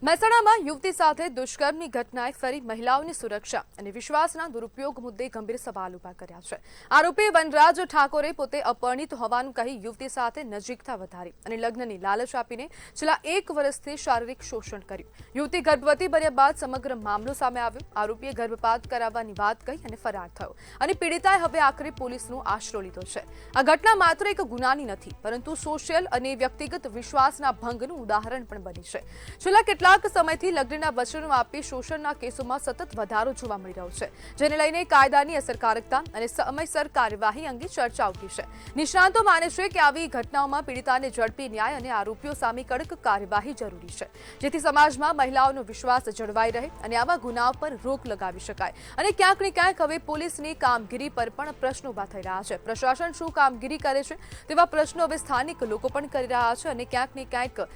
મહેસાણામાં યુવતી સાથે દુષ્કર્મની ઘટનાએ ફરી મહિલાઓની સુરક્ષા અને વિશ્વાસના દુરુપયોગ મુદ્દે ગંભીર સવાલ ઉભા કર્યા છે। આરોપી વનરાજ ઠાકોરે પોતે અપરિણિત હોવાનું કહી યુવતી સાથે નજીકતા વધારી અને લગ્નની લાલચ આપીને છેલ્લા 1 વર્ષથી શારીરિક શોષણ કર્યું। યુવતી ગર્ભવતી બન્યા બાદ સમગ્ર મામલો સામે આવ્યો। આરોપીએ ગર્ભપાત કરાવવાની વાત કહી અને ફરાર થયો અને પીડિતાએ હવે આખરે પોલીસનો આશરો લીધો છે। આ ઘટના માત્ર એક ગુનાની નથી, પરંતુ સોશિયલ અને વ્યક્તિગત વિશ્વાસના ભંગનું ઉદાહરણ પણ બની છે। છેલ્લા કેટલાક સમયથી લગ્નના વચનો આપી શોષણના કેસોમાં સતત વધારો જોવા મળી રહ્યો છે, જેને લઈને કાયદાની અસરકારકતા અને સમયસર કાર્યવાહી અંગે ચર્ચા ઉઠી છે। નિષ્ણાતો માને છે કે આવી ઘટનાઓમાં પીડિતાને ઝડપી ન્યાય અને આરોપીઓ સામે કડક કાર્યવાહી જરૂરી છે, જેથી સમાજમાં મહિલાઓનો વિશ્વાસ જળવાઈ રહે અને આવા ગુનાઓ પર રોક લગાવી શકાય। અને ક્યાંક ને ક્યાંક હવે પોલીસની કામગીરી પર પણ પ્રશ્નો ઉભા થઈ રહ્યા છે। પ્રશાસન શું કામગીરી કરે છે તેવા પ્રશ્નો હવે સ્થાનિક લોકો પણ કરી રહ્યા છે અને ક્યાંક ને ક્યાંક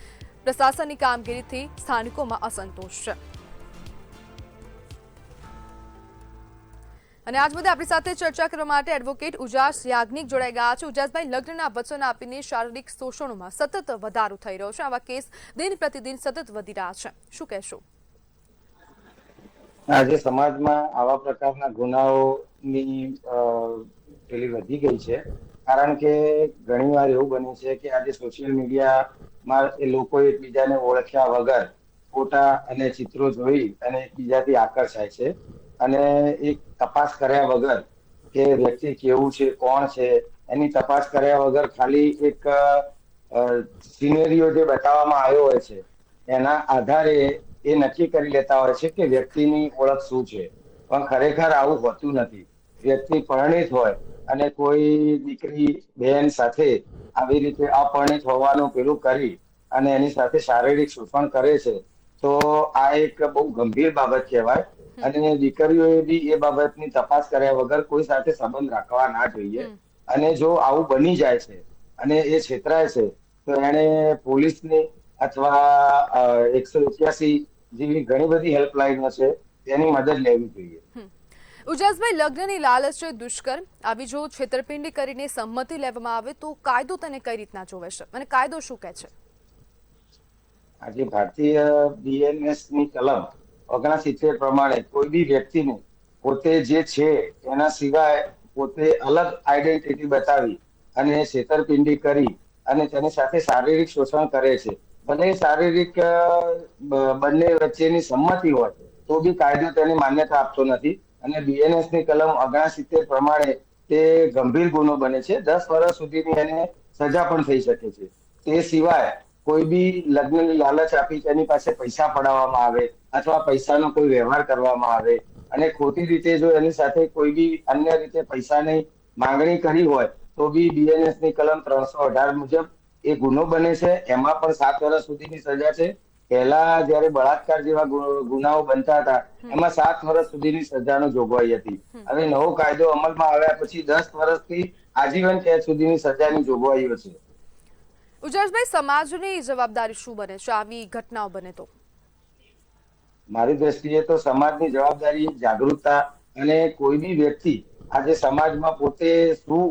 પ્રશાસનની કામગીરીથી સ્થાનિકોમાં અસંતોષ છે। અને આજ મુદ્દે આપણી સાથે ચર્ચા કરવા માટે એડવોકેટ ઉજાસ યાજ્ઞિક જોડાઈ ગયા છે। ઉજાસભાઈ, લગ્નના વચન આપીને શારીરિક શોષણોમાં સતત વધારો થઈ રહ્યો છે, આવા કેસ દિન પ્રતિદિન સતત વધી રહ્યા છે, શું કહેશો? આજે સમાજમાં આવા પ્રકારના ગુનાઓની પેલી વધી ગઈ છે, કારણ કે ઘણીવાર એવું બને છે કે આજે સોશિયલ મીડિયામાં એ લોકો એકબીજાને ઓળખ્યા વગર ફોટા અને ચિત્રો જોઈ અને એકબીજાથી આકર્ષાય છે અને એક તપાસ કર્યા વગર કે વ્યક્તિ કેવું છે, કોણ છે, એની તપાસ કર્યા વગર ખાલી એક સિનેરિયો જે બતાવવામાં આવ્યો હોય છે એના આધારે એ નક્કી કરી લેતા હોય છે કે વ્યક્તિની ઓળખ શું છે, પણ ખરેખર આવું હોતું નથી। વ્યક્તિ પરિણિત હોય અને કોઈ દીકરી બહેન સાથે આવી રીતે અપરિણિત હોવાનું પેલું કરી અને એની સાથે શારીરિક શોષણ કરે છે, તો આ એક બહુ ગંભીર બાબત કહેવાય અને દીકરીઓએ બી એ બાબતની તપાસ કર્યા વગર કોઈ સાથે સંબંધ રાખવા ના જોઈએ। અને જો આવું બની જાય છે અને એ છેતરાય છે તો એને પોલીસની અથવા 181 જેવી ઘણી બધી હેલ્પલાઇનો છે તેની મદદ લેવી જોઈએ। ઉજાસભાઈ, લગ્નની લાલચ, દુષ્કર્મ આવી જો છેતરપિંડી કરીને સંમતિ લેવામાં આવે તો કાયદો તેને કઈ રીતના જોવે છે અને કાયદો શું કહે છે? આજે ભારતીય બીએનએસ ની કલમ 69 પ્રમાણે કોઈ બી વ્યક્તિને પોતે જે છે એના સિવાય પોતે અલગ આઈડેન્ટિટી બતાવી અને છેતરપિંડી કરી અને તેની સાથે શારીરિક શોષણ કરે છે, ભલે શારીરિક બંને વચ્ચેની સંમતિ હોય તો બી કાયદો તેની માન્યતા આપતો નથી અને બીએનએસ ની કલમ 69 પ્રમાણે તે ગંભીર ગુનો બને છે। 10 વર્ષ સુધીની એને સજા પણ થઈ શકે છે। તે સિવાય કોઈ બી લગ્નની લાલચ આપી તેની પાસે પૈસા પડાવવામાં આવે અથવા પૈસાનો કોઈ વ્યવહાર કરવામાં આવે અને ખોટી રીતે જો એની સાથે કોઈ બી અન્ય રીતે પૈસાની માંગણી કરી હોય તો બી બીએનએસ ની કલમ 318 મુજબ એ ગુનો બને છે। એમાં પણ 7 વર્ષ સુધીની સજા છે। પહેલા જયારે બળાત્કાર જેવા ગુનાઓ બનતા હતા એમાં 7 વર્ષ સુધીની સજાનો જોગવાઈ હતી। હવે નવો કાયદો અમલમાં આવ્યા પછી 10 વર્ષથી આજીવન કેદ સુધીની સજાની જોગવાઈઓ છે। ઉજાસભાઈ, સમાજની જવાબદારી શું બને છે આવી ઘટનાઓ બને તો? મારી દ્રષ્ટિએ તો સમાજની જવાબદારી જાગૃતતા અને કોઈ બી વ્યક્તિ આજે સમાજમાં પોતે શું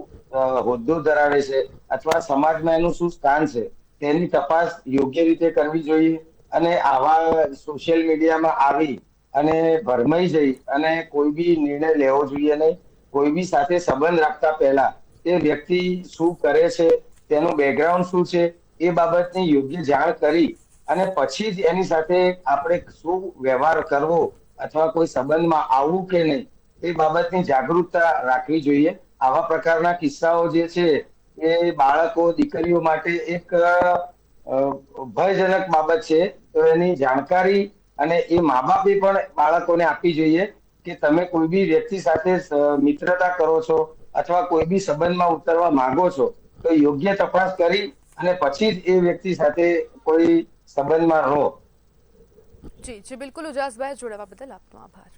હોદ્દો ધરાવે છે અથવા સમાજમાં એનું શું સ્થાન છે તેની તપાસ યોગ્ય રીતે કરવી જોઈએ અને આવા સોશિયલ મીડિયામાં આવી અને ભરમાઈ જઈ અને કોઈ બી નિર્ણય લેવો જોઈએ નહીં। કોઈ બી સાથે સંબંધ રાખતા પહેલા તે વ્યક્તિ શું કરે છે, તેનું બેકગ્રાઉન્ડ શું છે એ બાબતની યોગ્ય જાણ કરી અને પછી જ એની સાથે આપણે શું વ્યવહાર કરવો અથવા કોઈ સંબંધમાં આવવું કે નહીં એ બાબતની જાગૃતતા રાખવી જોઈએ। આવા પ્રકારના કિસ્સાઓ જે છે એ બાળકો, દીકરીઓ માટે એક ભયજનક બાબત છે, તો એની જાણકારી અને એ મા બાપે પણ બાળકોને આપવી જોઈએ કે તમે કોઈ બી વ્યક્તિ સાથે મિત્રતા કરો છો અથવા કોઈ બી સંબંધમાં ઉતરવા માંગો છો તો યોગ્ય તપાસ કરી અને પછી જ એ વ્યક્તિ સાથે કોઈ સંબંધમાં રહો। જી, બિલકુલ ઉજાસભાઈ, જોડાવા બદલ આપનો આભાર।